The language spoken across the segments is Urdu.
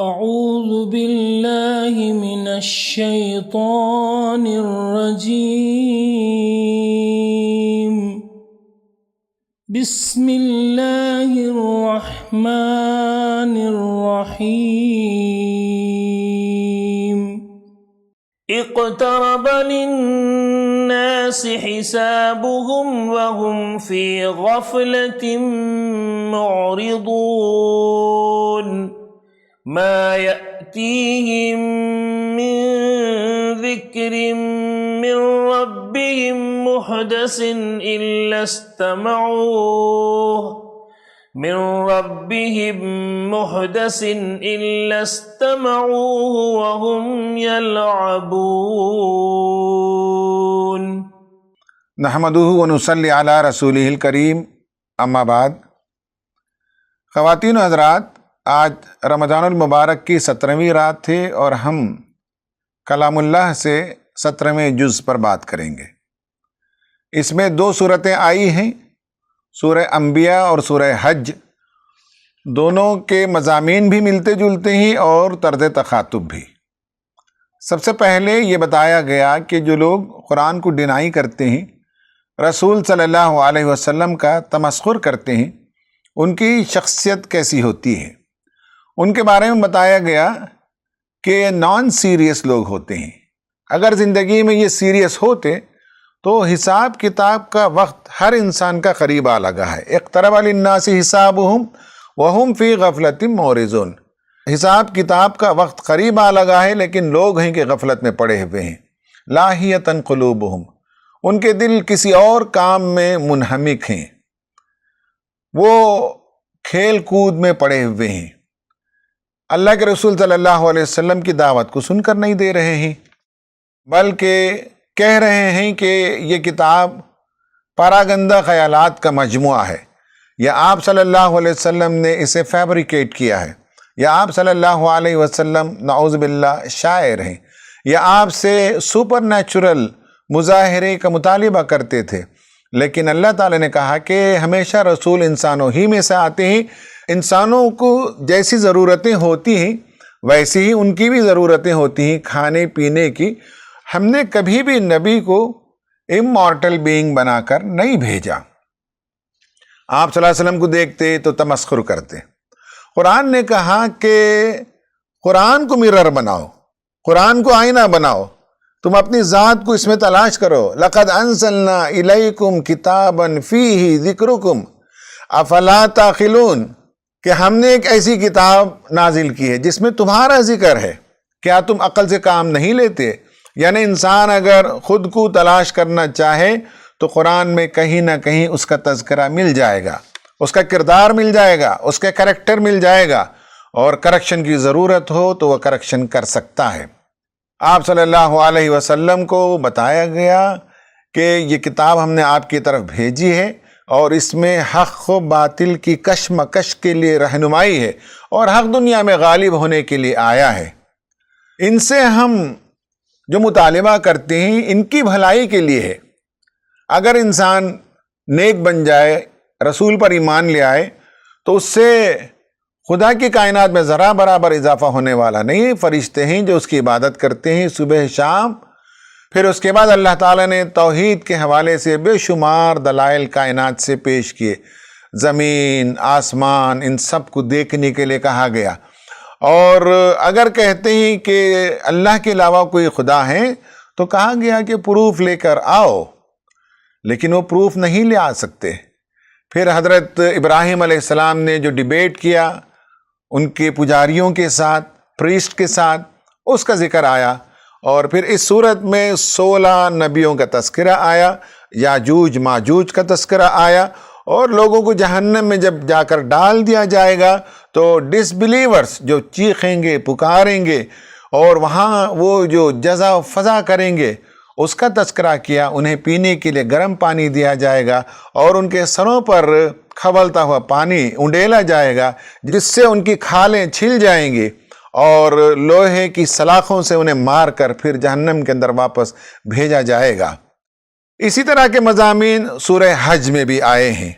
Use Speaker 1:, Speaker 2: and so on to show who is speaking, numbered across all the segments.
Speaker 1: أعوذ بالله من الشيطان الرجيم. بسم الله الرحمن الرحيم. اقترب للناس حسابهم وهم في غفلة معرضون. ما يأتيهم من ذكر من ربهم محدث إلا استمعوه وهم يلعبون.
Speaker 2: نحمده ونصلي على رسوله الکریم، اما بعد. خواتین و حضرات، آج رمضان المبارک کی 17ویں رات تھے اور ہم کلام اللہ سے 17ویں جز پر بات کریں گے. اس میں 2 صورتیں آئی ہیں، سورہ انبیاء اور سورہ حج. دونوں کے مضامین بھی ملتے جلتے ہیں اور طرز تخاطب بھی. سب سے پہلے یہ بتایا گیا کہ جو لوگ قرآن کو ڈینائی کرتے ہیں، رسول صلی اللہ علیہ وسلم کا تمسخر کرتے ہیں، ان کی شخصیت کیسی ہوتی ہے. ان کے بارے میں بتایا گیا کہ نان سیریس لوگ ہوتے ہیں. اگر زندگی میں یہ سیریس ہوتے تو حساب کتاب کا وقت ہر انسان کا قریب آ لگا ہے. اقترب للناس حسابهم وهم فی غفلۃ معرضون. حساب کتاب کا وقت قریب آ لگا ہے، لیکن لوگ ہیں کہ غفلت میں پڑے ہوئے ہیں. لاہیۃ قلوبهم، ان کے دل کسی اور کام میں منہمک ہیں، وہ کھیل کود میں پڑے ہوئے ہیں. اللہ کے رسول صلی اللہ علیہ وسلم کی دعوت کو سن کر نہیں دے رہے ہیں، بلکہ کہہ رہے ہیں کہ یہ کتاب پاراگندہ خیالات کا مجموعہ ہے، یا آپ صلی اللہ علیہ وسلم نے اسے فیبریکیٹ کیا ہے، یا آپ صلی اللہ علیہ وسلم نعوذ باللہ شاعر ہیں، یا آپ سے سپر نیچرل مظاہرے کا مطالبہ کرتے تھے. لیکن اللہ تعالیٰ نے کہا کہ ہمیشہ رسول انسانوں ہی میں سے آتے ہیں. انسانوں کو جیسی ضرورتیں ہوتی ہیں ویسی ہی ان کی بھی ضرورتیں ہوتی ہیں کھانے پینے کی. ہم نے کبھی بھی نبی کو امارٹل بینگ بنا کر نہیں بھیجا. آپ صلی اللہ علیہ وسلم کو دیکھتے تو تمسخر کرتے. قرآن نے کہا کہ قرآن کو مرر بناؤ، قرآن کو آئینہ بناؤ، تم اپنی ذات کو اس میں تلاش کرو. لقد انزلنا الیکم کتابا فیہ ذکرکم افلا تعقلون، کہ ہم نے ایک ایسی کتاب نازل کی ہے جس میں تمہارا ذکر ہے، کیا تم عقل سے کام نہیں لیتے؟ یعنی انسان اگر خود کو تلاش کرنا چاہے تو قرآن میں کہیں نہ کہیں اس کا تذکرہ مل جائے گا، اس کا کردار مل جائے گا، اس کا کریکٹر مل جائے گا، اور کریکشن کی ضرورت ہو تو وہ کریکشن کر سکتا ہے. آپ صلی اللہ علیہ وسلم کو بتایا گیا کہ یہ کتاب ہم نے آپ کی طرف بھیجی ہے اور اس میں حق و باطل کی کشمکش کے لیے رہنمائی ہے، اور حق دنیا میں غالب ہونے کے لیے آیا ہے. ان سے ہم جو مطالبہ کرتے ہیں ان کی بھلائی کے لیے ہے. اگر انسان نیک بن جائے، رسول پر ایمان لے آئے، تو اس سے خدا کی کائنات میں ذرا برابر اضافہ ہونے والا نہیں. فرشتے ہیں جو اس کی عبادت کرتے ہیں صبح شام. پھر اس کے بعد اللہ تعالیٰ نے توحید کے حوالے سے بے شمار دلائل کائنات سے پیش کیے. زمین، آسمان، ان سب کو دیکھنے کے لیے کہا گیا. اور اگر کہتے ہیں کہ اللہ کے علاوہ کوئی خدا ہے تو کہا گیا کہ پروف لے کر آؤ، لیکن وہ پروف نہیں لے آ سکتے. پھر حضرت ابراہیم علیہ السلام نے جو ڈیبیٹ کیا ان کے پجاریوں کے ساتھ، پریسٹ کے ساتھ، اس کا ذکر آیا. اور پھر اس صورت میں 16 نبیوں کا تذکرہ آیا، یاجوج ماجوج کا تذکرہ آیا. اور لوگوں کو جہنم میں جب جا کر ڈال دیا جائے گا تو ڈس بلیورز جو چیخیں گے، پکاریں گے، اور وہاں وہ جو جزا و فضا کریں گے اس کا تذکرہ کیا. انہیں پینے کے لیے گرم پانی دیا جائے گا اور ان کے سروں پر کھولتا ہوا پانی انڈیلا جائے گا، جس سے ان کی کھالیں چھل جائیں گی، اور لوہے کی سلاخوں سے انہیں مار کر پھر جہنم کے اندر واپس بھیجا جائے گا. اسی طرح کے مضامین سورہ حج میں بھی آئے ہیں.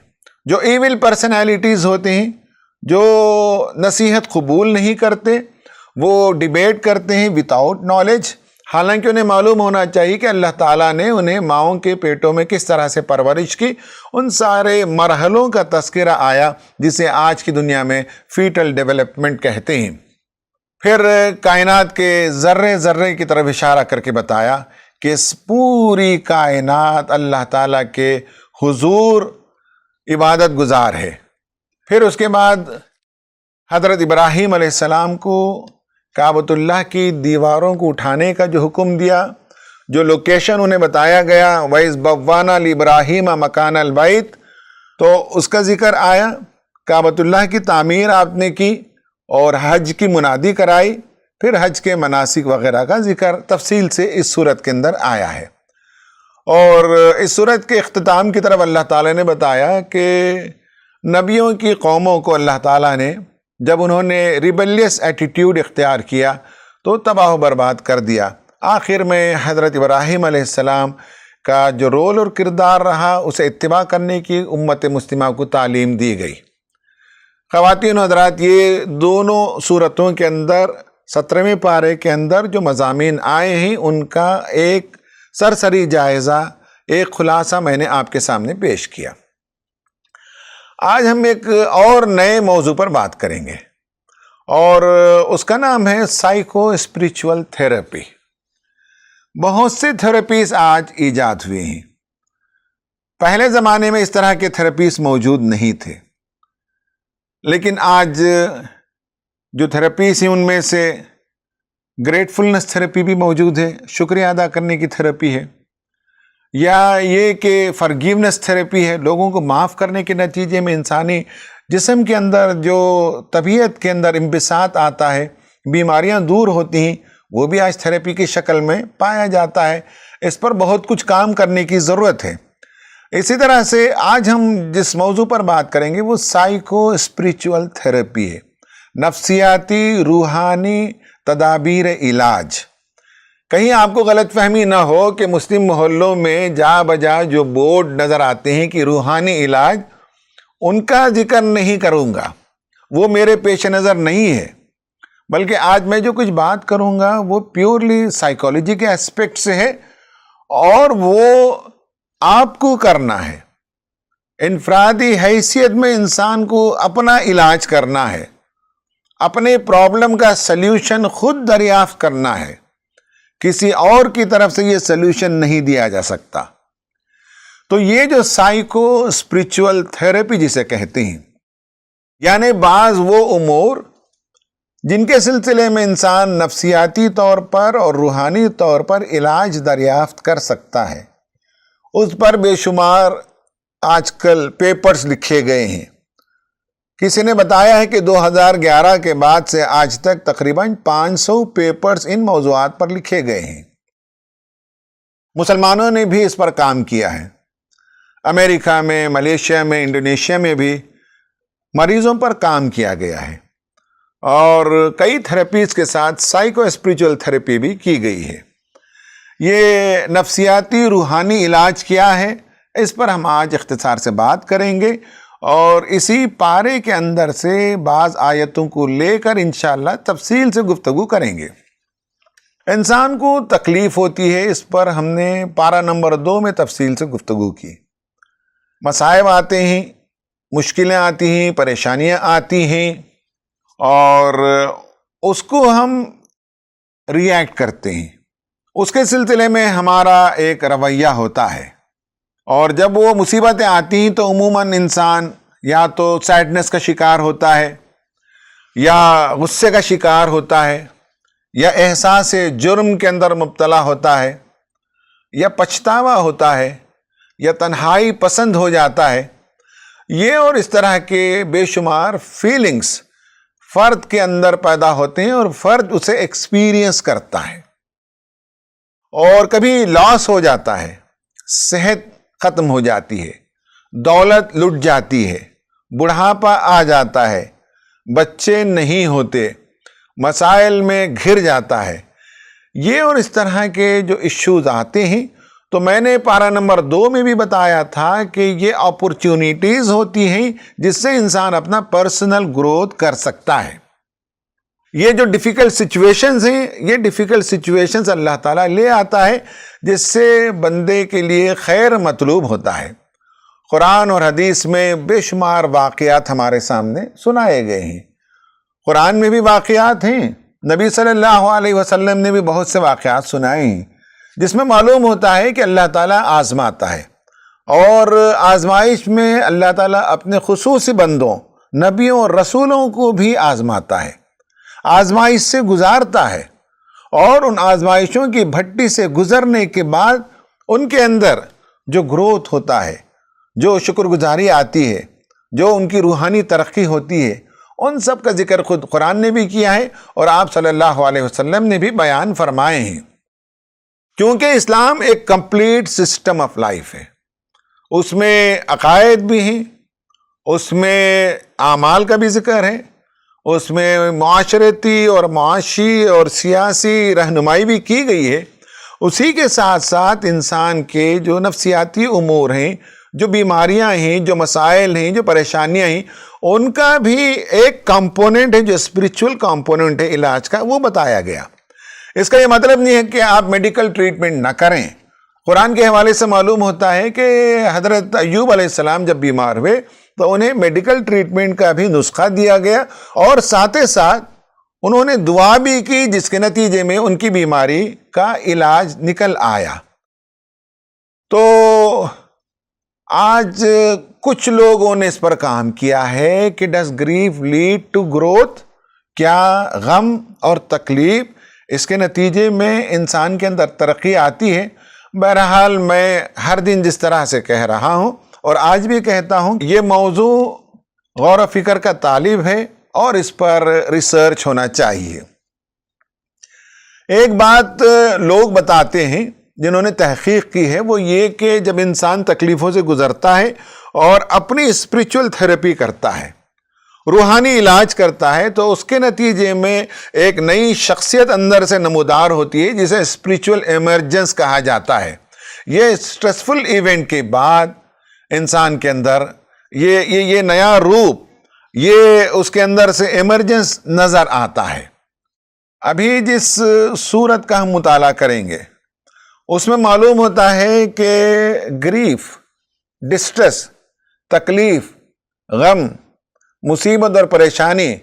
Speaker 2: جو ایول پرسنالٹیز ہوتے ہیں، جو نصیحت قبول نہیں کرتے، وہ ڈیبیٹ کرتے ہیں وداؤٹ نالج، حالانکہ انہیں معلوم ہونا چاہیے کہ اللہ تعالیٰ نے انہیں ماؤں کے پیٹوں میں کس طرح سے پرورش کی۔ ان سارے مرحلوں کا تذکرہ آیا جسے آج کی دنیا میں فیٹل ڈیولپمنٹ کہتے ہیں۔ پھر کائنات کے ذرے ذرے کی طرف اشارہ کر کے بتایا کہ اس پوری کائنات اللہ تعالیٰ کے حضور عبادت گزار ہے۔ پھر اس کے بعد حضرت ابراہیم علیہ السلام کو کعبۃ اللہ کی دیواروں کو اٹھانے کا جو حکم دیا، جو لوکیشن انہیں بتایا گیا، وَإِذْ بَوَّأْنَا لِإِبْرَاهِيمَ مَكَانَ الْبَيْتِ، تو اس کا ذکر آیا۔ کعبۃ اللہ کی تعمیر آپ نے کی اور حج کی منادی کرائی، پھر حج کے مناسک وغیرہ کا ذکر تفصیل سے اس صورت کے اندر آیا ہے۔ اور اس صورت کے اختتام کی طرف اللہ تعالیٰ نے بتایا کہ نبیوں کی قوموں کو اللہ تعالیٰ نے جب انہوں نے ریبیلیس ایٹیٹیوڈ اختیار کیا تو تباہ و برباد کر دیا۔ آخر میں حضرت ابراہیم علیہ السلام کا جو رول اور کردار رہا اسے اتباع کرنے کی امت مسلمہ کو تعلیم دی گئی۔ خواتین و حضرات، یہ دونوں صورتوں کے اندر 17ویں پارے کے اندر جو مضامین آئے ہیں ان کا ایک سرسری جائزہ، ایک خلاصہ میں نے آپ کے سامنے پیش کیا۔ آج ہم ایک اور نئے موضوع پر بات کریں گے اور اس کا نام ہے سائیکو اسپریچول تھیراپی۔ بہت سے تھیراپیز آج ایجاد ہوئے ہیں۔ پہلے زمانے میں اس طرح کے تھیراپیز موجود نہیں تھے، لیکن آج جو تھیراپیز ہیں ان میں سے گریٹفلنس تھیراپی بھی موجود ہے، شکریہ ادا کرنے کی تھیراپی ہے، یا یہ کہ فرگیونس تھیراپی ہے، لوگوں کو معاف کرنے کے نتیجے میں انسانی جسم کے اندر جو طبیعت کے اندر انبساط آتا ہے، بیماریاں دور ہوتی ہیں، وہ بھی آج تھیراپی کی شکل میں پایا جاتا ہے۔ اس پر بہت کچھ کام کرنے کی ضرورت ہے۔ اسی طرح سے آج ہم جس موضوع پر بات کریں گے وہ سائیکو اسپریچول تھیراپی ہے، نفسیاتی روحانی تدابیر علاج۔ کہیں آپ کو غلط فہمی نہ ہو کہ مسلم محلوں میں جا بجا جو بورڈ نظر آتے ہیں کہ روحانی علاج، ان کا ذکر نہیں کروں گا، وہ میرے پیش نظر نہیں ہے، بلکہ آج میں جو کچھ بات کروں گا وہ پیورلی سائیکالوجی کے اسپیکٹ سے ہے، اور وہ آپ کو کرنا ہے۔ انفرادی حیثیت میں انسان کو اپنا علاج کرنا ہے، اپنے پرابلم کا سلیوشن خود دریافت کرنا ہے، کسی اور کی طرف سے یہ سلیوشن نہیں دیا جا سکتا۔ تو یہ جو سائیکو اسپریچول تھیراپی جسے کہتے ہیں، یعنی بعض وہ امور جن کے سلسلے میں انسان نفسیاتی طور پر اور روحانی طور پر علاج دریافت کر سکتا ہے، اس پر بے شمار آج کل پیپرز لکھے گئے ہیں۔ کسی نے بتایا ہے کہ 2011 کے بعد سے آج تک تقریباً 500 پیپرز ان موضوعات پر لکھے گئے ہیں۔ مسلمانوں نے بھی اس پر کام کیا ہے۔ امریکہ میں، ملیشیا میں، انڈونیشیا میں بھی مریضوں پر کام کیا گیا ہے، اور کئی تھیراپیز کے ساتھ سائیکو اسپریچول تھیراپی بھی کی گئی ہے۔ یہ نفسیاتی روحانی علاج کیا ہے، اس پر ہم آج اختصار سے بات کریں گے، اور اسی پارے کے اندر سے بعض آیتوں کو لے کر انشاءاللہ تفصیل سے گفتگو کریں گے۔ انسان کو تکلیف ہوتی ہے، اس پر ہم نے پارہ نمبر 2 میں تفصیل سے گفتگو کی۔ مصائب آتے ہیں، مشکلیں آتی ہیں، پریشانیاں آتی ہیں، اور اس کو ہم ری ایکٹ کرتے ہیں، اس کے سلسلے میں ہمارا ایک رویہ ہوتا ہے، اور جب وہ مصیبتیں آتی ہیں تو عموماً انسان یا تو سیڈنس کا شکار ہوتا ہے، یا غصے کا شکار ہوتا ہے، یا احساس جرم کے اندر مبتلا ہوتا ہے، یا پچھتاوا ہوتا ہے، یا تنہائی پسند ہو جاتا ہے۔ یہ اور اس طرح کے بے شمار فیلنگز فرد کے اندر پیدا ہوتے ہیں، اور فرد اسے ایکسپیرینس کرتا ہے۔ اور کبھی لاس ہو جاتا ہے، صحت ختم ہو جاتی ہے، دولت لٹ جاتی ہے، بڑھاپا آ جاتا ہے، بچے نہیں ہوتے، مسائل میں گھر جاتا ہے۔ یہ اور اس طرح کے جو ایشوز آتے ہیں، تو میں نے پارہ نمبر 2 میں بھی بتایا تھا کہ یہ اپورچونیٹیز ہوتی ہیں جس سے انسان اپنا پرسنل گروتھ کر سکتا ہے۔ یہ جو ڈیفیکلٹ سچویشنز ہیں، یہ ڈیفیکلٹ سچویشنز اللہ تعالیٰ لے آتا ہے جس سے بندے کے لیے خیر مطلوب ہوتا ہے۔ قرآن اور حدیث میں بے شمار واقعات ہمارے سامنے سنائے گئے ہیں۔ قرآن میں بھی واقعات ہیں، نبی صلی اللہ علیہ وسلم نے بھی بہت سے واقعات سنائے ہیں، جس میں معلوم ہوتا ہے کہ اللہ تعالیٰ آزماتا ہے، اور آزمائش میں اللہ تعالیٰ اپنے خصوصی بندوں، نبیوں اور رسولوں کو بھی آزماتا ہے، آزمائش سے گزارتا ہے، اور ان آزمائشوں کی بھٹی سے گزرنے کے بعد ان کے اندر جو گروتھ ہوتا ہے، جو شکر گزاری آتی ہے، جو ان کی روحانی ترقی ہوتی ہے، ان سب کا ذکر خود قرآن نے بھی کیا ہے اور آپ صلی اللہ علیہ وسلم نے بھی بیان فرمائے ہیں۔ کیونکہ اسلام ایک کمپلیٹ سسٹم آف لائف ہے، اس میں عقائد بھی ہیں، اس میں اعمال کا بھی ذکر ہے، اس میں معاشرتی اور معاشی اور سیاسی رہنمائی بھی کی گئی ہے، اسی کے ساتھ ساتھ انسان کے جو نفسیاتی امور ہیں، جو بیماریاں ہیں، جو مسائل ہیں، جو پریشانیاں ہیں، ان کا بھی ایک کمپوننٹ ہے جو اسپریچول کمپوننٹ ہے علاج کا، وہ بتایا گیا۔ اس کا یہ مطلب نہیں ہے کہ آپ میڈیکل ٹریٹمنٹ نہ کریں۔ قرآن کے حوالے سے معلوم ہوتا ہے کہ حضرت ایوب علیہ السلام جب بیمار ہوئے تو انہیں میڈیکل ٹریٹمنٹ کا بھی نسخہ دیا گیا، اور ساتھ ساتھ انہوں نے دعا بھی کی، جس کے نتیجے میں ان کی بیماری کا علاج نکل آیا۔ تو آج کچھ لوگوں نے اس پر کام کیا ہے کہ does grief lead to growth, کیا غم اور تکلیف اس کے نتیجے میں انسان کے اندر ترقی آتی ہے؟ بہرحال میں ہر دن جس طرح سے کہہ رہا ہوں اور آج بھی کہتا ہوں، یہ موضوع غور و فکر کا طالب ہے اور اس پر ریسرچ ہونا چاہیے۔ ایک بات لوگ بتاتے ہیں جنہوں نے تحقیق کی ہے، وہ یہ کہ جب انسان تکلیفوں سے گزرتا ہے اور اپنی اسپریچول تھیراپی کرتا ہے، روحانی علاج کرتا ہے، تو اس کے نتیجے میں ایک نئی شخصیت اندر سے نمودار ہوتی ہے، جسے اسپریچول ایمرجنس کہا جاتا ہے۔ یہ سٹریسفل ایونٹ کے بعد انسان کے اندر یہ نیا روپ، یہ اس کے اندر سے ایمرجنس نظر آتا ہے۔ ابھی جس صورت کا ہم مطالعہ کریں گے اس میں معلوم ہوتا ہے کہ گریف، ڈسٹریس، تکلیف، غم، مصیبت اور پریشانی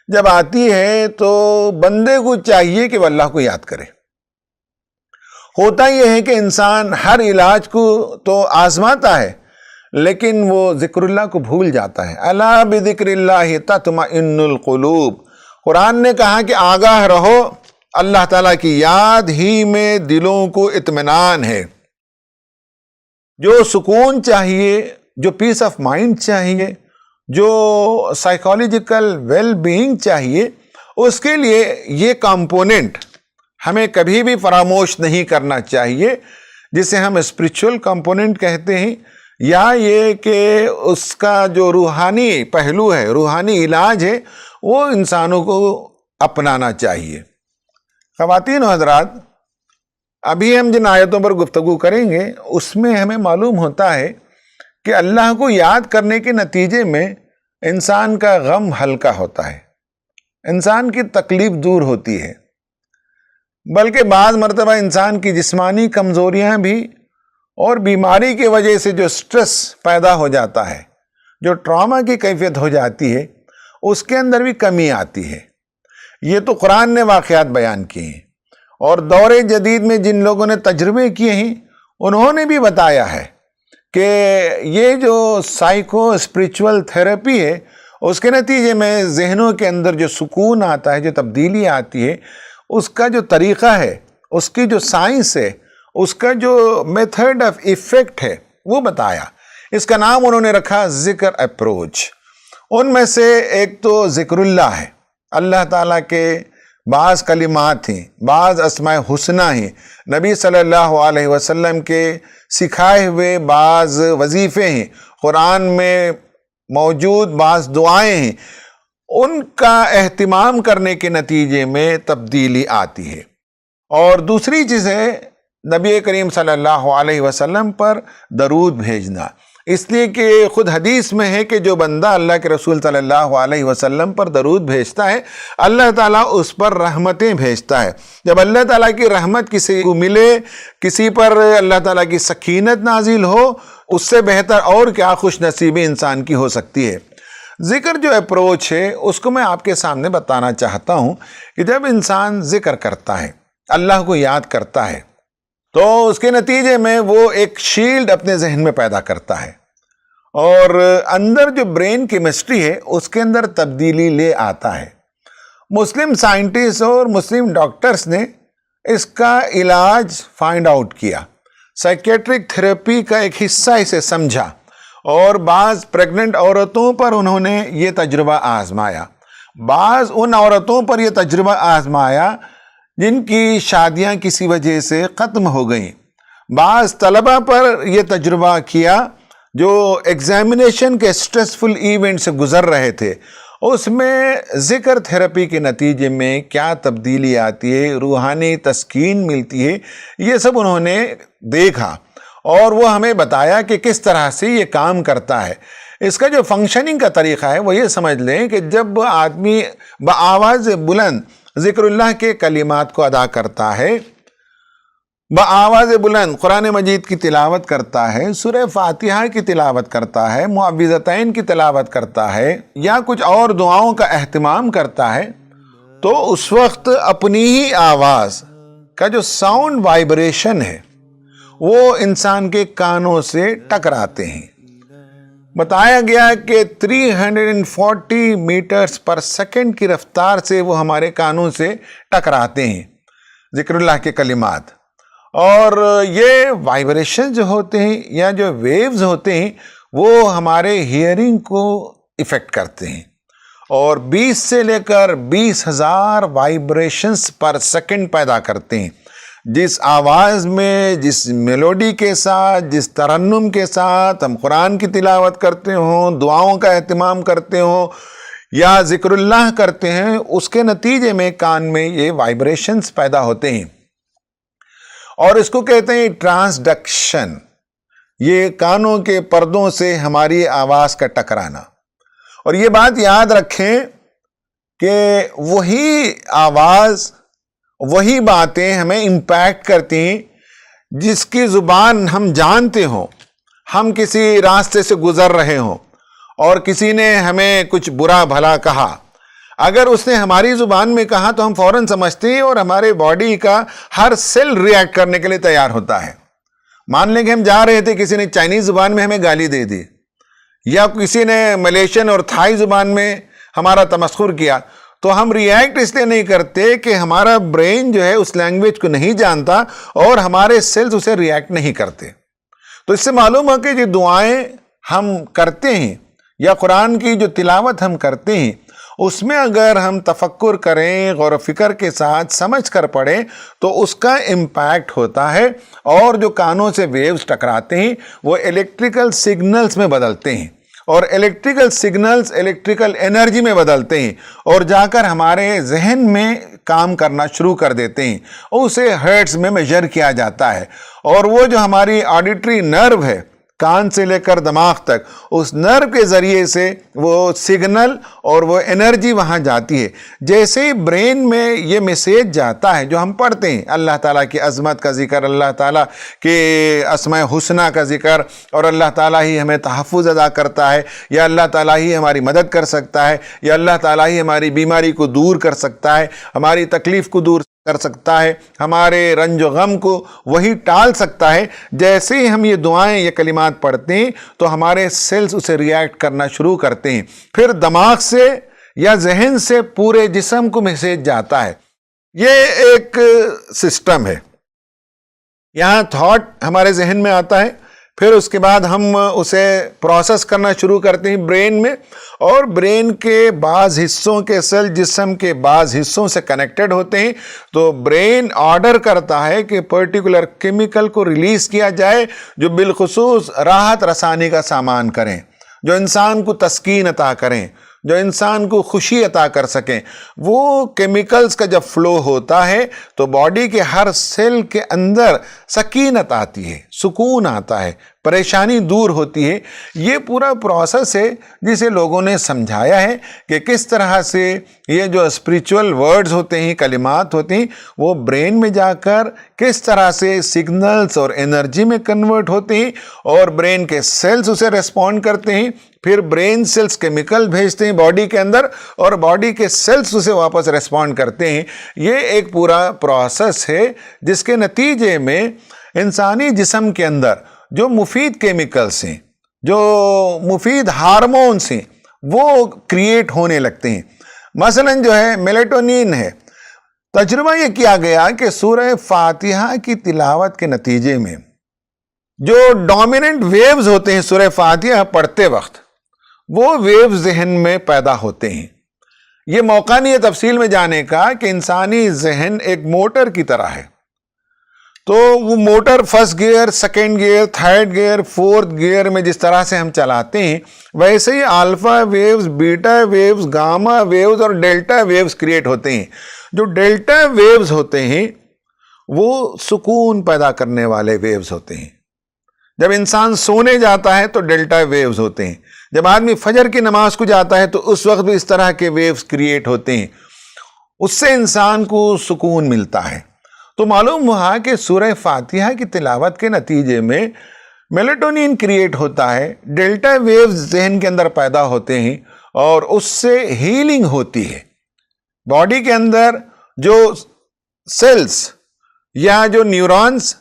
Speaker 2: جب آتی ہے تو بندے کو چاہیے کہ وہ اللہ کو یاد کرے۔ ہوتا یہ ہے کہ انسان ہر علاج کو تو آزماتا ہے، لیکن وہ ذکر اللہ کو بھول جاتا ہے۔ الا بذکر اللہ تطمئن القلوب، قرآن نے کہا کہ آگاہ رہو، اللہ تعالیٰ کی یاد ہی میں دلوں کو اطمینان ہے۔ جو سکون چاہیے، جو پیس آف مائنڈ چاہیے، جو سائیکالوجیکل ویل بینگ چاہیے، اس کے لیے یہ کمپوننٹ ہمیں کبھی بھی فراموش نہیں کرنا چاہیے، جسے ہم اسپریچول کمپوننٹ کہتے ہیں، یا یہ کہ اس کا جو روحانی پہلو ہے، روحانی علاج ہے، وہ انسانوں کو اپنانا چاہیے۔ خواتین و حضرات، ابھی ہم جن آیتوں پر گفتگو کریں گے اس میں ہمیں معلوم ہوتا ہے کہ اللہ کو یاد کرنے کے نتیجے میں انسان کا غم ہلکا ہوتا ہے، انسان کی تکلیف دور ہوتی ہے، بلکہ بعض مرتبہ انسان کی جسمانی کمزوریاں بھی اور بیماری کی وجہ سے جو سٹریس پیدا ہو جاتا ہے، جو ٹراما کی کیفیت ہو جاتی ہے، اس کے اندر بھی کمی آتی ہے۔ یہ تو قرآن نے واقعات بیان کیے ہیں، اور دور جدید میں جن لوگوں نے تجربے کیے ہیں انہوں نے بھی بتایا ہے کہ یہ جو سائیکو اسپریچول تھیراپی ہے، اس کے نتیجے میں ذہنوں کے اندر جو سکون آتا ہے، جو تبدیلی آتی ہے، اس کا جو طریقہ ہے، اس کی جو سائنس ہے، اس کا جو میتھڈ آف ایفیکٹ ہے، وہ بتایا۔ اس کا نام انہوں نے رکھا ذکر اپروچ۔ ان میں سے ایک تو ذکر اللہ ہے، اللہ تعالیٰ کے بعض کلمات ہیں، بعض اسماء حسنہ ہیں، نبی صلی اللہ علیہ وسلم کے سکھائے ہوئے بعض وظیفے ہیں، قرآن میں موجود بعض دعائیں ہیں، ان کا اہتمام کرنے کے نتیجے میں تبدیلی آتی ہے۔ اور دوسری چیز ہے نبی کریم صلی اللہ علیہ وسلم پر درود بھیجنا۔ اس لیے کہ خود حدیث میں ہے کہ جو بندہ اللہ کے رسول صلی اللہ علیہ وسلم پر درود بھیجتا ہے اللہ تعالیٰ اس پر رحمتیں بھیجتا ہے۔ جب اللہ تعالیٰ کی رحمت کسی کو ملے، کسی پر اللہ تعالیٰ کی سکینت نازل ہو، اس سے بہتر اور کیا خوش نصیبی انسان کی ہو سکتی ہے۔ ذکر جو اپروچ ہے اس کو میں آپ کے سامنے بتانا چاہتا ہوں کہ جب انسان ذکر کرتا ہے، اللہ کو یاد کرتا ہے، تو اس کے نتیجے میں وہ ایک شیلڈ اپنے ذہن میں پیدا کرتا ہے، اور اندر جو برین کیمسٹری ہے اس کے اندر تبدیلی لے آتا ہے۔ مسلم سائنٹسٹ اور مسلم ڈاکٹرز نے اس کا علاج فائنڈ آؤٹ کیا، سائیکیٹرک تھراپی کا ایک حصہ اسے سمجھا، اور بعض پریگننٹ عورتوں پر انہوں نے یہ تجربہ آزمایا، بعض ان عورتوں پر یہ تجربہ آزمایا جن کی شادیاں کسی وجہ سے ختم ہو گئیں، بعض طلبہ پر یہ تجربہ کیا جو ایگزامینیشن کے اسٹریسفل ایونٹ سے گزر رہے تھے۔ اس میں ذکر تھراپی کے نتیجے میں کیا تبدیلی آتی ہے، روحانی تسکین ملتی ہے، یہ سب انہوں نے دیکھا، اور وہ ہمیں بتایا کہ کس طرح سے یہ کام کرتا ہے۔ اس کا جو فنکشننگ کا طریقہ ہے وہ یہ سمجھ لیں کہ جب آدمی بآواز بلند ذکر اللہ کے کلمات کو ادا کرتا ہے، بآواز بلند قرآن مجید کی تلاوت کرتا ہے، سورہ فاتحہ کی تلاوت کرتا ہے، معوذتین کی تلاوت کرتا ہے، یا کچھ اور دعاؤں کا اہتمام کرتا ہے، تو اس وقت اپنی ہی آواز کا جو ساؤنڈ وائبریشن ہے وہ انسان کے کانوں سے ٹکراتے ہیں۔ بتایا گیا کہ 340 میٹرز پر سیکنڈ کی رفتار سے وہ ہمارے کانوں سے ٹکراتے ہیں ذکر اللہ کے کلمات، اور یہ وائبریشن جو ہوتے ہیں یا جو ویوز ہوتے ہیں وہ ہمارے ہیئرنگ کو افیکٹ کرتے ہیں، اور 20 سے لے کر 20,000 وائبریشنز پر سیکنڈ پیدا کرتے ہیں۔ جس آواز میں، جس میلوڈی کے ساتھ، جس ترنم کے ساتھ ہم قرآن کی تلاوت کرتے ہوں، دعاؤں کا اہتمام کرتے ہوں یا ذکر اللہ کرتے ہیں، اس کے نتیجے میں کان میں یہ وائبریشنز پیدا ہوتے ہیں، اور اس کو کہتے ہیں ٹرانسڈکشن، یہ کانوں کے پردوں سے ہماری آواز کا ٹکرانا۔ اور یہ بات یاد رکھیں کہ وہی آواز، وہی باتیں ہمیں امپیکٹ کرتی ہیں جس کی زبان ہم جانتے ہوں۔ ہم کسی راستے سے گزر رہے ہوں اور کسی نے ہمیں کچھ برا بھلا کہا، اگر اس نے ہماری زبان میں کہا تو ہم فوراً سمجھتے ہیں اور ہمارے باڈی کا ہر سیل ریئیکٹ کرنے کے لیے تیار ہوتا ہے۔ مان لیں کہ ہم جا رہے تھے، کسی نے چائنیز زبان میں ہمیں گالی دے دی، یا کسی نے ملیشین اور تھائی زبان میں ہمارا تمسخر کیا، تو ہم ریئیکٹ اس لیے نہیں کرتے کہ ہمارا برین جو ہے اس لینگویج کو نہیں جانتا اور ہمارے سیلز اسے ریئیکٹ نہیں کرتے۔ تو اس سے معلوم ہو کہ جو دعائیں ہم کرتے ہیں یا قرآن کی جو تلاوت ہم کرتے ہیں، اس میں اگر ہم تفکر کریں، غور و فکر کے ساتھ سمجھ کر پڑھیں، تو اس کا امپیکٹ ہوتا ہے، اور جو کانوں سے ویوز ٹکراتے ہیں وہ الیکٹریکل سگنلز میں بدلتے ہیں، اور الیکٹریکل سگنلز الیکٹریکل انرجی میں بدلتے ہیں، اور جا کر ہمارے ذہن میں کام کرنا شروع کر دیتے ہیں، اور اسے ہرٹز میں میجر کیا جاتا ہے، اور وہ جو ہماری آڈیٹری نرو ہے کان سے لے کر دماغ تک، اس نرو کے ذریعے سے وہ سگنل اور وہ انرجی وہاں جاتی ہے۔ جیسے ہی برین میں یہ میسیج جاتا ہے جو ہم پڑھتے ہیں، اللہ تعالیٰ کی عظمت کا ذکر، اللہ تعالیٰ کے اسماء حسنہ کا ذکر، اور اللہ تعالیٰ ہی ہمیں تحفظ ادا کرتا ہے، یا اللہ تعالیٰ ہی ہماری مدد کر سکتا ہے، یا اللہ تعالیٰ ہی ہماری بیماری کو دور کر سکتا ہے، ہماری تکلیف کو دور کر سکتا ہے، ہمارے رنج و غم کو وہی ٹال سکتا ہے۔ جیسے ہی ہم یہ دعائیں، یہ کلمات پڑھتے ہیں تو ہمارے سیلز اسے ریئیکٹ کرنا شروع کرتے ہیں، پھر دماغ سے یا ذہن سے پورے جسم کو میسیج جاتا ہے۔ یہ ایک سسٹم ہے، یہاں تھاٹ ہمارے ذہن میں آتا ہے، پھر اس کے بعد ہم اسے پروسیس کرنا شروع کرتے ہیں برین میں، اور برین کے بعض حصوں کے سیل جسم کے بعض حصوں سے کنیکٹڈ ہوتے ہیں، تو برین آرڈر کرتا ہے کہ پرٹیکولر کیمیکل کو ریلیز کیا جائے جو بالخصوص راحت رسانی کا سامان کریں، جو انسان کو تسکین عطا کریں، جو انسان کو خوشی عطا کر سکیں۔ وہ کیمیکلز کا جب فلو ہوتا ہے تو باڈی کے ہر سیل کے اندر سکینت آتی ہے، سکون آتا ہے، پریشانی دور ہوتی ہے. یہ پورا پروسیس ہے جسے لوگوں نے سمجھایا ہے کہ کس طرح سے یہ جو اسپریچول ورڈز ہوتے ہیں، کلمات ہوتے ہیں، وہ برین میں جا کر کس طرح سے سگنلز اور انرجی میں کنورٹ ہوتے ہیں اور برین کے سیلز اسے ریسپونڈ کرتے ہیں. پھر برین سیلز کیمیکل بھیجتے ہیں باڈی کے اندر اور باڈی کے سیلز اسے واپس ریسپونڈ کرتے ہیں. یہ ایک پورا پروسیس ہے جس کے نتیجے میں انسانی جسم کے اندر جو مفید کیمیکلز ہیں، جو مفید ہارمونز ہیں، وہ کریٹ ہونے لگتے ہیں. مثلا جو ہے میلیٹونین ہے. تجربہ یہ کیا گیا کہ سورہ فاتحہ کی تلاوت کے نتیجے میں جو ڈومیننٹ ویوز ہوتے ہیں سورہ فاتحہ پڑھتے وقت، وہ ویوز ذہن میں پیدا ہوتے ہیں. یہ موقع نہیں ہے تفصیل میں جانے کا کہ انسانی ذہن ایک موٹر کی طرح ہے. تو وہ motor first gear, second gear, third gear, fourth gear میں جس طرح سے ہم چلاتے ہیں، ویسے ہی alpha waves, beta waves, gamma waves اور ڈیلٹا ویوز کریٹ ہوتے ہیں. جو ڈیلٹا ویوز ہوتے ہیں وہ سکون پیدا کرنے والے ویوز ہوتے ہیں. جب انسان سونے جاتا ہے تو ڈیلٹا ویوز ہوتے ہیں. جب آدمی فجر کی نماز کو جاتا ہے تو اس وقت بھی اس طرح کے ویوز کریٹ ہوتے ہیں. اس سے انسان کو سکون ملتا ہے. تو معلوم ہوا کہ سورہ فاتحہ کی تلاوت کے نتیجے میں میلیٹونین کریٹ ہوتا ہے، ڈیلٹا ویوز ذہن کے اندر پیدا ہوتے ہیں اور اس سے ہیلنگ ہوتی ہے. باڈی کے اندر جو سیلز یا جو نیورونز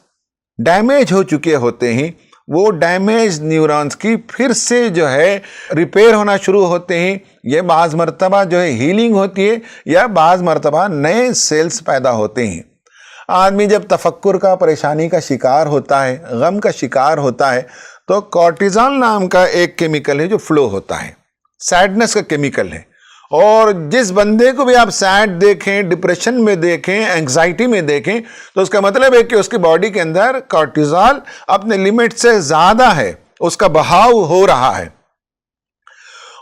Speaker 2: ڈیمیج ہو چکے ہوتے ہیں، وہ ڈیمیج نیورونز کی پھر سے جو ہے ریپیئر ہونا شروع ہوتے ہیں. یہ بعض مرتبہ جو ہے ہیلنگ ہوتی ہے یا بعض مرتبہ نئے سیلز پیدا ہوتے ہیں. آدمی جب تفکر کا، پریشانی کا شکار ہوتا ہے، غم کا شکار ہوتا ہے، تو کورٹیزول نام کا ایک کیمیکل ہے جو فلو ہوتا ہے، سیڈنس کا کیمیکل ہے. اور جس بندے کو بھی آپ سیڈ دیکھیں، ڈپریشن میں دیکھیں، اینگزائٹی میں دیکھیں، تو اس کا مطلب ہے کہ اس کی باڈی کے اندر کورٹیزول اپنے لمٹ سے زیادہ ہے، اس کا بہاؤ ہو رہا ہے.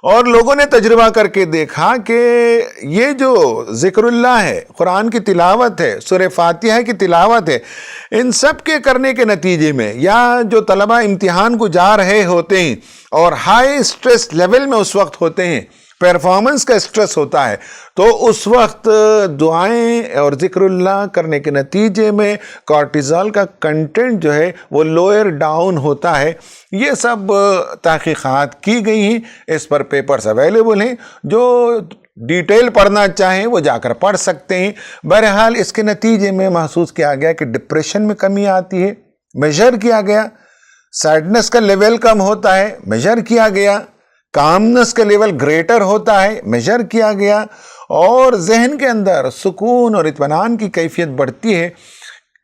Speaker 2: اور لوگوں نے تجربہ کر کے دیکھا کہ یہ جو ذکر اللہ ہے، قرآن کی تلاوت ہے، سورہ فاتحہ کی تلاوت ہے، ان سب کے کرنے کے نتیجے میں، یا جو طلبہ امتحان کو جا رہے ہوتے ہیں اور ہائی سٹریس لیول میں اس وقت ہوتے ہیں، پرفارمنس کا سٹریس ہوتا ہے، تو اس وقت دعائیں اور ذکر اللہ کرنے کے نتیجے میں کورٹیزول کا کنٹینٹ جو ہے وہ لوئر ڈاؤن ہوتا ہے. یہ سب تحقیقات کی گئی ہیں، اس پر پیپرز اویلیبل ہیں. جو ڈیٹیل پڑھنا چاہیں وہ جا کر پڑھ سکتے ہیں. بہرحال اس کے نتیجے میں محسوس کیا گیا کہ ڈپریشن میں کمی آتی ہے، میجر کیا گیا. سیڈنس کا لیول کم ہوتا ہے، میجر کیا گیا. کامنس کا لیول گریٹر ہوتا ہے، میجر کیا گیا. اور ذہن کے اندر سکون اور اطمینان کی کیفیت بڑھتی ہے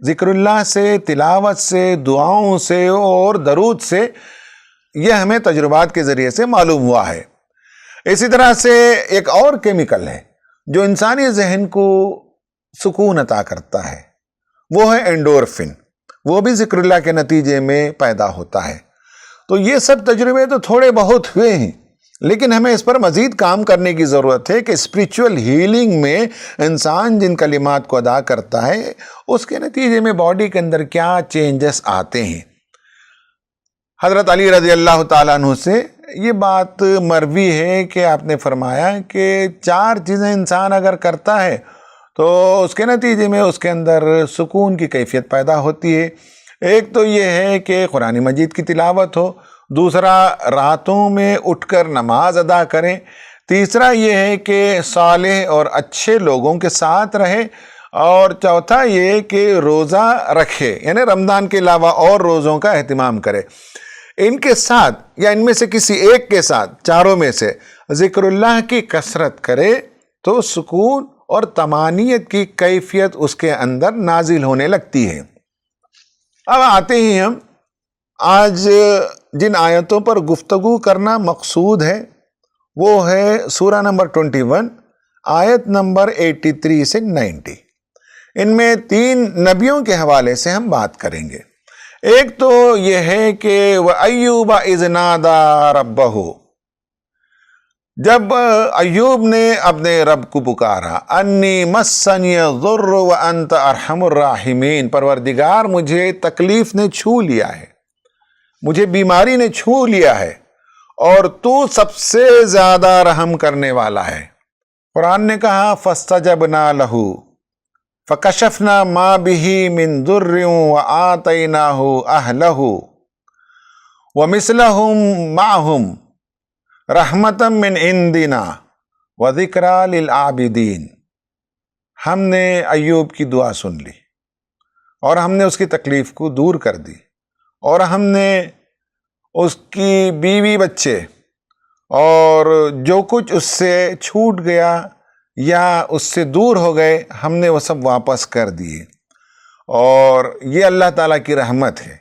Speaker 2: ذکر اللہ سے، تلاوت سے، دعاؤں سے اور درود سے. یہ ہمیں تجربات کے ذریعے سے معلوم ہوا ہے. اسی طرح سے ایک اور کیمیکل ہے جو انسانی ذہن کو سکون عطا کرتا ہے، وہ ہے اینڈورفن. وہ بھی ذکر اللہ کے نتیجے میں پیدا ہوتا ہے. تو یہ سب تجربے تو تھوڑے بہت ہوئے ہیں، لیکن ہمیں اس پر مزید کام کرنے کی ضرورت ہے کہ اسپریچول ہیلنگ میں انسان جن کلمات کو ادا کرتا ہے اس کے نتیجے میں باڈی کے اندر کیا چینجز آتے ہیں. حضرت علی رضی اللہ تعالیٰ عنہ سے یہ بات مروی ہے کہ آپ نے فرمایا کہ 4 چیزیں انسان اگر کرتا ہے تو اس کے نتیجے میں اس کے اندر سکون کی کیفیت پیدا ہوتی ہے. ایک تو یہ ہے کہ قرآن مجید کی تلاوت ہو، دوسرا راتوں میں اٹھ کر نماز ادا کریں، تیسرا یہ ہے کہ صالح اور اچھے لوگوں کے ساتھ رہے، اور چوتھا یہ کہ روزہ رکھے، یعنی رمضان کے علاوہ اور روزوں کا اہتمام کرے. ان کے ساتھ یا ان میں سے کسی ایک کے ساتھ، چاروں میں سے ذکر اللہ کی کثرت کرے تو سکون اور طمانینت کی کیفیت اس کے اندر نازل ہونے لگتی ہے. اب آتے ہیں ہم آج جن آیتوں پر گفتگو کرنا مقصود ہے، وہ ہے سورہ نمبر 21، آیت نمبر 83 سے 90. ان میں 3 نبیوں کے حوالے سے ہم بات کریں گے. ایک تو یہ ہے کہ وَأَيُّوبَ إِذْ نَادَى رَبَّهُ، جب ایوب نے اپنے رب کو پکارا، انی مسنی الضر وانت ارحم الراحمین، پروردگار مجھے تکلیف نے چھو لیا ہے، مجھے بیماری نے چھو لیا ہے اور تو سب سے زیادہ رحم کرنے والا ہے۔ قرآن نے کہا فَاسْتَجَبْنَا لَهُ فَكَشَفْنَا مَا بِهِ مِن ضُرٍّ وَآتَيْنَاهُ أَهْلَهُ وَمِثْلَهُم مَّعَهُمْ رَحْمَةً مِّنْ عِندِنَا وَذِكْرَىٰ لِلْعَابِدِينَ۔ ہم نے ایوب کی دعا سن لی اور ہم نے اس کی تکلیف کو دور کر دی، اور ہم نے اس کی بیوی بچے اور جو کچھ اس سے چھوٹ گیا یا اس سے دور ہو گئے ہم نے وہ سب واپس کر دیے، اور یہ اللہ تعالیٰ کی رحمت ہے۔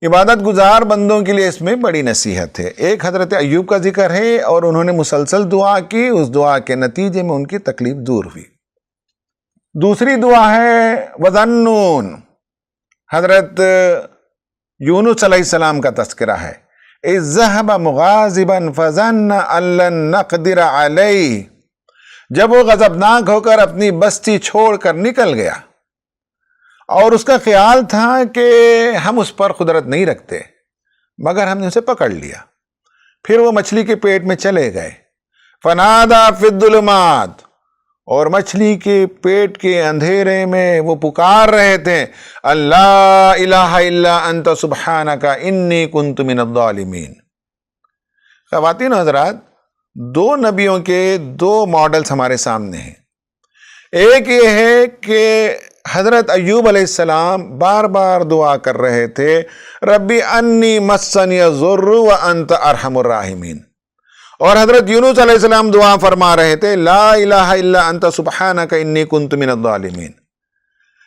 Speaker 2: عبادت گزار بندوں کے لیے اس میں بڑی نصیحت ہے۔ ایک حضرت ایوب کا ذکر ہے اور انہوں نے مسلسل دعا کی، اس دعا کے نتیجے میں ان کی تکلیف دور ہوئی۔ دوسری دعا ہے وَذَنُّونَ، حضرت یونس علیہ السلام کا تذکرہ ہے۔ اِذ ذَهَبَ مُغَاضِبًا فَظَنَّ أَن لَّن نَّقْدِرَ عَلَيْهِ، جب وہ غضبناک ہو کر اپنی بستی چھوڑ کر نکل گیا اور اس کا خیال تھا کہ ہم اس پر قدرت نہیں رکھتے، مگر ہم نے اسے پکڑ لیا۔ پھر وہ مچھلی کے پیٹ میں چلے گئے۔ فَنَادَىٰ فِي الظُّلُمَاتِ، اور مچھلی کے پیٹ کے اندھیرے میں وہ پکار رہے تھے اللہ الہ الا انت سبحانک انی کنت من الظالمین۔ خواتین و حضرات، دو نبیوں کے دو ماڈلز ہمارے سامنے ہیں۔ ایک یہ ہے کہ حضرت ایوب علیہ السلام بار بار دعا کر رہے تھے ربی انی مسنی الضر وانت ارحم الراحمین، اور حضرت یونس علیہ السلام دعا فرما رہے تھے لا الہ الا انت سبحانک انی کنت من الظالمین۔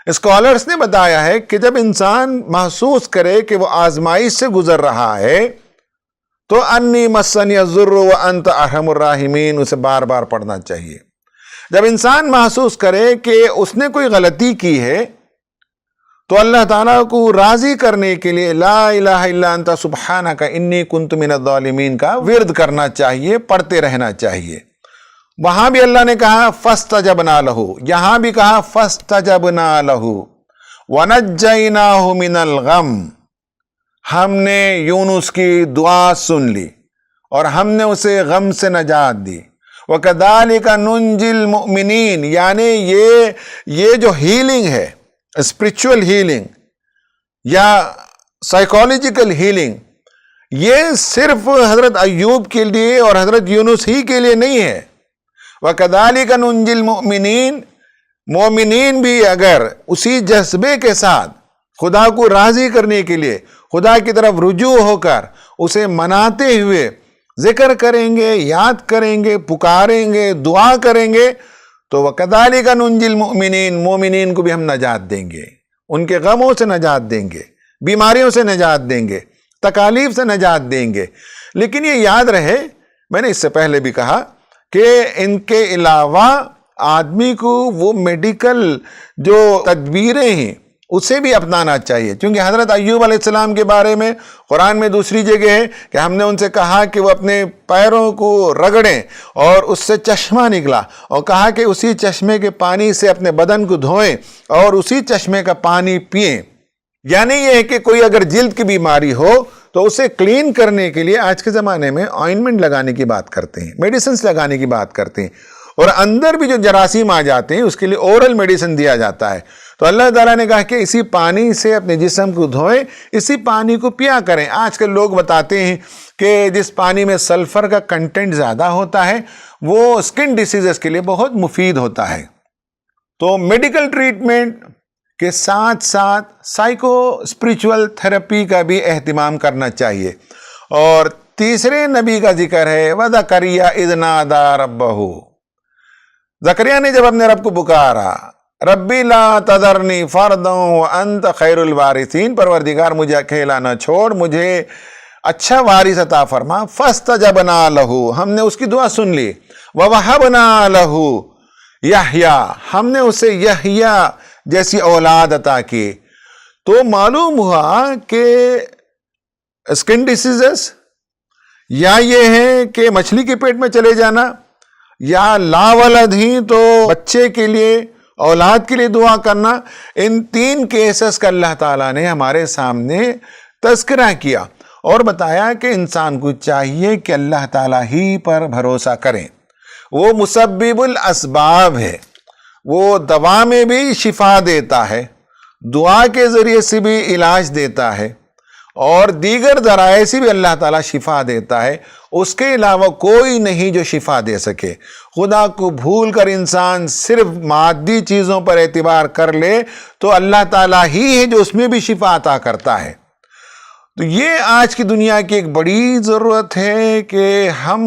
Speaker 2: اسکالرز نے بتایا ہے کہ جب انسان محسوس کرے کہ وہ آزمائش سے گزر رہا ہے تو انی مسنی الضر وانت ارحم الراحمین اسے بار بار پڑھنا چاہیے۔ جب انسان محسوس کرے کہ اس نے کوئی غلطی کی ہے تو اللہ تعالیٰ کو راضی کرنے کے لیے لا الہ الا انت سبحانک انی کنت من الظالمین کا ورد کرنا چاہیے، پڑھتے رہنا چاہیے۔ وہاں بھی اللہ نے کہا فاستجبنا لہ، یہاں بھی کہا فاستجبنا لہ ونجیناہ من الغم، ہم نے یونس کی دعا سن لی اور ہم نے اسے غم سے نجات دی۔ وَكَذَلِكَ نُنْجِي الْمُؤْمِنِينَ، یعنی یہ جو ہیلنگ ہے، اسپرچول ہیلنگ یا سائیکالوجیکل ہیلنگ، یہ صرف حضرت ایوب کے لیے اور حضرت یونس ہی کے لیے نہیں ہے۔ وَكَذَلِكَ نُنْجِي الْمُؤْمِنِينَ، مومنین بھی اگر اسی جذبے کے ساتھ خدا کو راضی کرنے کے لیے خدا کی طرف رجوع ہو کر اسے مناتے ہوئے ذکر کریں گے، یاد کریں گے، پکاریں گے، دعا کریں گے تو وَكَذَلِكَ نُنْجِي الْمُؤْمِنِينَ، مومنین کو بھی ہم نجات دیں گے، ان کے غموں سے نجات دیں گے، بیماریوں سے نجات دیں گے، تکالیف سے نجات دیں گے۔ لیکن یہ یاد رہے، میں نے اس سے پہلے بھی کہا کہ ان کے علاوہ آدمی کو وہ میڈیکل جو تدبیریں ہیں اسے بھی اپنانا چاہیے، کیونکہ حضرت ایوب علیہ السلام کے بارے میں قرآن میں دوسری جگہ ہے کہ ہم نے ان سے کہا کہ وہ اپنے پیروں کو رگڑیں اور اس سے چشمہ نکلا، اور کہا کہ اسی چشمے کے پانی سے اپنے بدن کو دھوئیں اور اسی چشمے کا پانی پئیں۔ یعنی یہ ہے کہ کوئی اگر جلد کی بیماری ہو تو اسے کلین کرنے کے لیے آج کے زمانے میں آئنمنٹ لگانے کی بات کرتے ہیں، میڈیسنز لگانے کی بات کرتے ہیں، اور اندر بھی جو جراثیم آ جاتے ہیں اس کے لیے اورل میڈیسن دیا جاتا ہے۔ تو اللہ تعالیٰ نے کہا کہ اسی پانی سے اپنے جسم کو دھوئیں، اسی پانی کو پیا کریں۔ آج کل لوگ بتاتے ہیں کہ جس پانی میں سلفر کا کنٹینٹ زیادہ ہوتا ہے وہ اسکن ڈیسیزز کے لیے بہت مفید ہوتا ہے۔ تو میڈیکل ٹریٹمنٹ کے ساتھ ساتھ سائیکو اسپریچول تھراپی کا بھی اہتمام کرنا چاہیے۔ اور تیسرے نبی کا ذکر ہے وَذَكَرِيَّا إِذْ نَادَىٰ رَبَّهُ، زکریا نے جب اپنے رب کو پکارا ربی لا تذرنی فردا وانت خیر الوارثین، پروردگار مجھے اکیلا نہ چھوڑ، مجھے اچھا وارث عطا فرما۔ فاستجبنا لہ، ہم نے اس کی دعا سن لی۔ ووہبنا لہ یحییٰ، ہم نے اسے یحییٰ جیسی اولاد عطا کی۔ تو معلوم ہوا کہ اسکن ڈیسیزز یا یہ ہے کہ مچھلی کے پیٹ میں چلے جانا، یا لا ولد ہی تو بچے کے لیے، اولاد کے لیے دعا کرنا، ان تین کیسز کا اللہ تعالیٰ نے ہمارے سامنے تذکرہ کیا اور بتایا کہ انسان کو چاہیے کہ اللہ تعالیٰ ہی پر بھروسہ کریں. وہ مسبب الاسباب ہے، وہ دوا میں بھی شفا دیتا ہے، دعا کے ذریعے سے بھی علاج دیتا ہے، اور دیگر ذرائع سے بھی اللہ تعالیٰ شفا دیتا ہے. اس کے علاوہ کوئی نہیں جو شفا دے سکے. خدا کو بھول کر انسان صرف مادی چیزوں پر اعتبار کر لے تو اللہ تعالیٰ ہی ہے جو اس میں بھی شفا عطا کرتا ہے. تو یہ آج کی دنیا کی ایک بڑی ضرورت ہے کہ ہم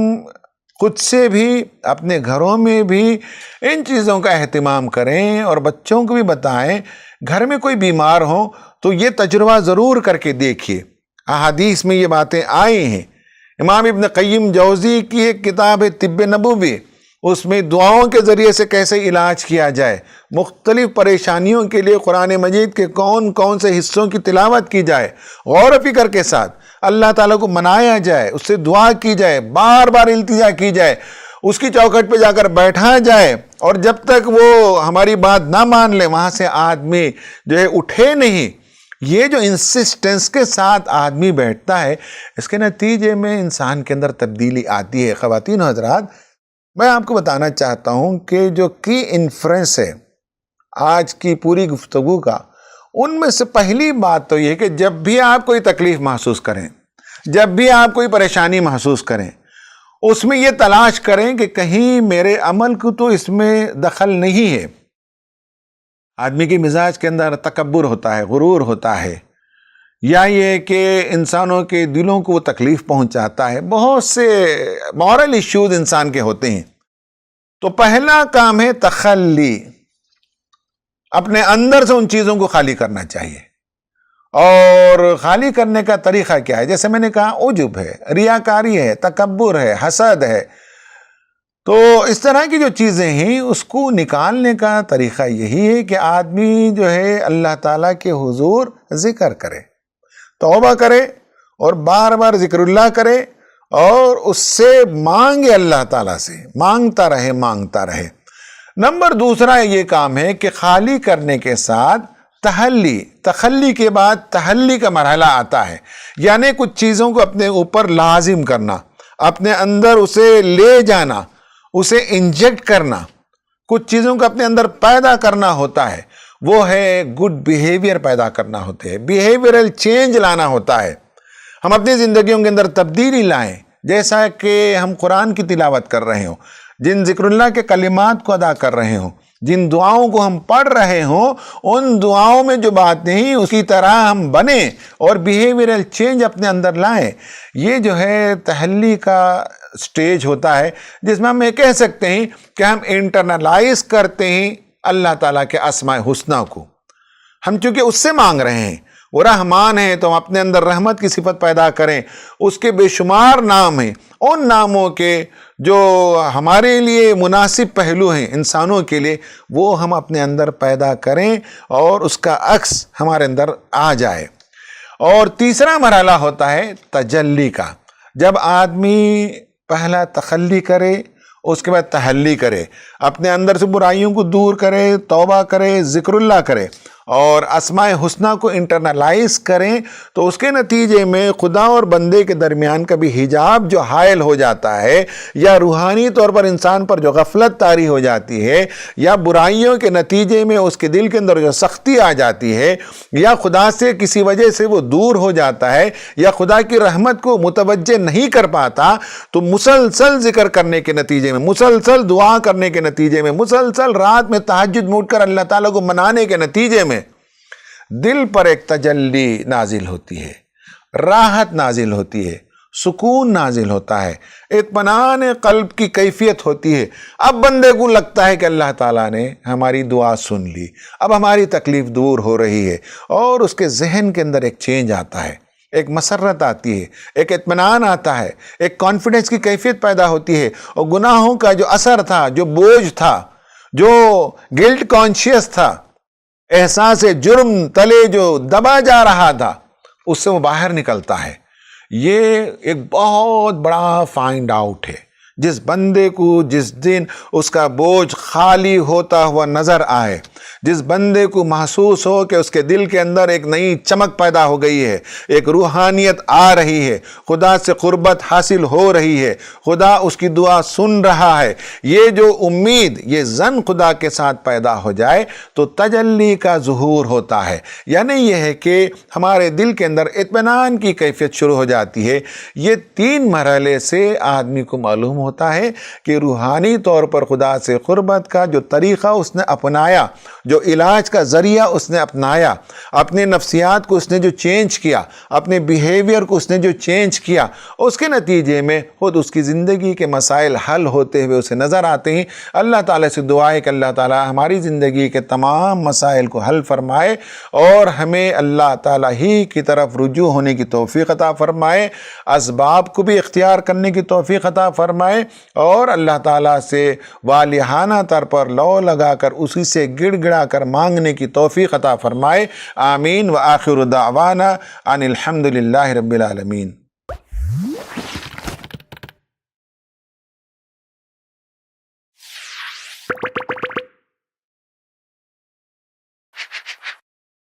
Speaker 2: خود سے بھی، اپنے گھروں میں بھی ان چیزوں کا اہتمام کریں اور بچوں کو بھی بتائیں. گھر میں کوئی بیمار ہو تو یہ تجربہ ضرور کر کے دیکھیے. احادیث میں یہ باتیں آئی ہیں. امام ابن قیم جوزی کی ایک کتاب ہے طب نبوی، اس میں دعاؤں کے ذریعے سے کیسے علاج کیا جائے، مختلف پریشانیوں کے لیے قرآن مجید کے کون کون سے حصوں کی تلاوت کی جائے، غور و فکر کے ساتھ اللہ تعالیٰ کو منایا جائے، اس سے دعا کی جائے، بار بار التجا کی جائے، اس کی چوکھٹ پہ جا کر بیٹھا جائے، اور جب تک وہ ہماری بات نہ مان لے وہاں سے آدمی جو ہے اٹھے نہیں. یہ جو انسسٹنس کے ساتھ آدمی بیٹھتا ہے، اس کے نتیجے میں انسان کے اندر تبدیلی آتی ہے. خواتین و حضرات، میں آپ کو بتانا چاہتا ہوں کہ جو کی انفرنس ہے آج کی پوری گفتگو کا، ان میں سے پہلی بات تو یہ کہ جب بھی آپ کوئی تکلیف محسوس کریں، جب بھی آپ کوئی پریشانی محسوس کریں، اس میں یہ تلاش کریں کہ کہیں میرے عمل کو تو اس میں دخل نہیں ہے. آدمی کی مزاج کے اندر تکبر ہوتا ہے، غرور ہوتا ہے، یا یہ کہ انسانوں کے دلوں کو وہ تکلیف پہنچاتا ہے. بہت سے مورل ایشوز انسان کے ہوتے ہیں. تو پہلا کام ہے تخلی. اپنے اندر سے ان چیزوں کو خالی کرنا چاہیے. اور خالی کرنے کا طریقہ کیا ہے؟ جیسے میں نے کہا، عجب ہے، ریاکاری ہے، تکبر ہے، حسد ہے. تو اس طرح کی جو چیزیں ہیں اس کو نکالنے کا طریقہ یہی ہے کہ آدمی جو ہے اللہ تعالیٰ کے حضور ذکر کرے، توبہ کرے، اور بار بار ذکر اللہ کرے، اور اس سے مانگے، اللہ تعالیٰ سے مانگتا رہے. نمبر دوسرا یہ کام ہے کہ خالی کرنے کے ساتھ تخلی کے بعد تحلی کا مرحلہ آتا ہے. یعنی کچھ چیزوں کو اپنے اوپر لازم کرنا، اپنے اندر اسے لے جانا، اسے انجیکٹ کرنا، کچھ چیزوں کو اپنے اندر پیدا کرنا ہوتا ہے. وہ ہے گڈ بیہیویئر پیدا کرنا ہوتے ہیں، بیہیویئرل چینج لانا ہوتا ہے. ہم اپنی زندگیوں کے اندر تبدیلی لائیں، جیسا کہ ہم قرآن کی تلاوت کر رہے ہوں، جن ذکر اللہ کے کلمات کو ادا کر رہے ہوں، جن دعاؤں کو ہم پڑھ رہے ہوں، ان دعاؤں میں جو باتیں ہیں اس کی طرح ہم بنیں اور بیہیویئرل چینج اپنے اندر لائیں. یہ جو ہے تحلی کا سٹیج ہوتا ہے، جس میں ہم یہ کہہ سکتے ہیں کہ ہم انٹرنلائز کرتے ہیں اللہ تعالیٰ کے اسماء حسنہ کو. ہم چونکہ اس سے مانگ رہے ہیں، وہ رحمان ہے، تو ہم اپنے اندر رحمت کی صفت پیدا کریں. اس کے بے شمار نام ہیں، ان ناموں کے جو ہمارے لیے مناسب پہلو ہیں انسانوں کے لیے، وہ ہم اپنے اندر پیدا کریں اور اس کا عکس ہمارے اندر آ جائے. اور تیسرا مرحلہ ہوتا ہے تجلی کا. جب آدمی پہلا تخلی کرے، اس کے بعد تحلی کرے، اپنے اندر سے برائیوں کو دور کرے، توبہ کرے، ذکر اللہ کرے، اور اسماء حسنہ کو انٹرنلائز کریں، تو اس کے نتیجے میں خدا اور بندے کے درمیان کا بھی حجاب جو حائل ہو جاتا ہے، یا روحانی طور پر انسان پر جو غفلت طاری ہو جاتی ہے، یا برائیوں کے نتیجے میں اس کے دل کے اندر جو سختی آ جاتی ہے، یا خدا سے کسی وجہ سے وہ دور ہو جاتا ہے، یا خدا کی رحمت کو متوجہ نہیں کر پاتا، تو مسلسل ذکر کرنے کے نتیجے میں، مسلسل دعا کرنے کے نتیجے میں، مسلسل رات میں تہجد میں اٹھ کر اللہ تعالیٰ کو منانے کے نتیجے میں دل پر ایک تجلی نازل ہوتی ہے، راحت نازل ہوتی ہے، سکون نازل ہوتا ہے، اطمینان قلب کی کیفیت ہوتی ہے. اب بندے کو لگتا ہے کہ اللہ تعالیٰ نے ہماری دعا سن لی، اب ہماری تکلیف دور ہو رہی ہے، اور اس کے ذہن کے اندر ایک چینج آتا ہے، ایک مسرت آتی ہے، ایک اطمینان آتا ہے، ایک کانفیڈنس کی کیفیت پیدا ہوتی ہے. اور گناہوں کا جو اثر تھا، جو بوجھ تھا، جو گلٹ کانشیس تھا، احساس جرم تلے جو دبا جا رہا تھا، اس سے وہ باہر نکلتا ہے. یہ ایک بہت بڑا فائنڈ آؤٹ ہے. جس بندے کو جس دن اس کا بوجھ خالی ہوتا ہوا نظر آئے، جس بندے کو محسوس ہو کہ اس کے دل کے اندر ایک نئی چمک پیدا ہو گئی ہے، ایک روحانیت آ رہی ہے، خدا سے قربت حاصل ہو رہی ہے، خدا اس کی دعا سن رہا ہے، یہ جو امید، یہ ظن خدا کے ساتھ پیدا ہو جائے تو تجلی کا ظہور ہوتا ہے۔ یعنی یہ ہے کہ ہمارے دل کے اندر اطمینان کی کیفیت شروع ہو جاتی ہے۔ یہ 3 مرحلے سے آدمی کو معلوم ہوتا ہے کہ روحانی طور پر خدا سے قربت کا جو طریقہ اس نے اپنایا، جو علاج کا ذریعہ اس نے اپنایا، اپنے نفسیات کو اس نے جو چینج کیا، اپنے بیہیویئر کو اس نے جو چینج کیا، اس کے نتیجے میں خود اس کی زندگی کے مسائل حل ہوتے ہوئے اسے نظر آتے ہیں۔ اللہ تعالیٰ سے دعا ہے کہ اللہ تعالیٰ ہماری زندگی کے تمام مسائل کو حل فرمائے اور ہمیں اللہ تعالیٰ ہی کی طرف رجوع ہونے کی توفیق عطا فرمائے، اسباب کو بھی اختیار کرنے کی توفیق عطا فرمائے، اور اللہ تعالیٰ سے والہانہ طر پر لو لگا کر اسی سے گڑ گڑا کر مانگنے کی توفیق عطا فرمائے۔ آمین وآخر دعوانا ان الحمد للہ رب العالمین۔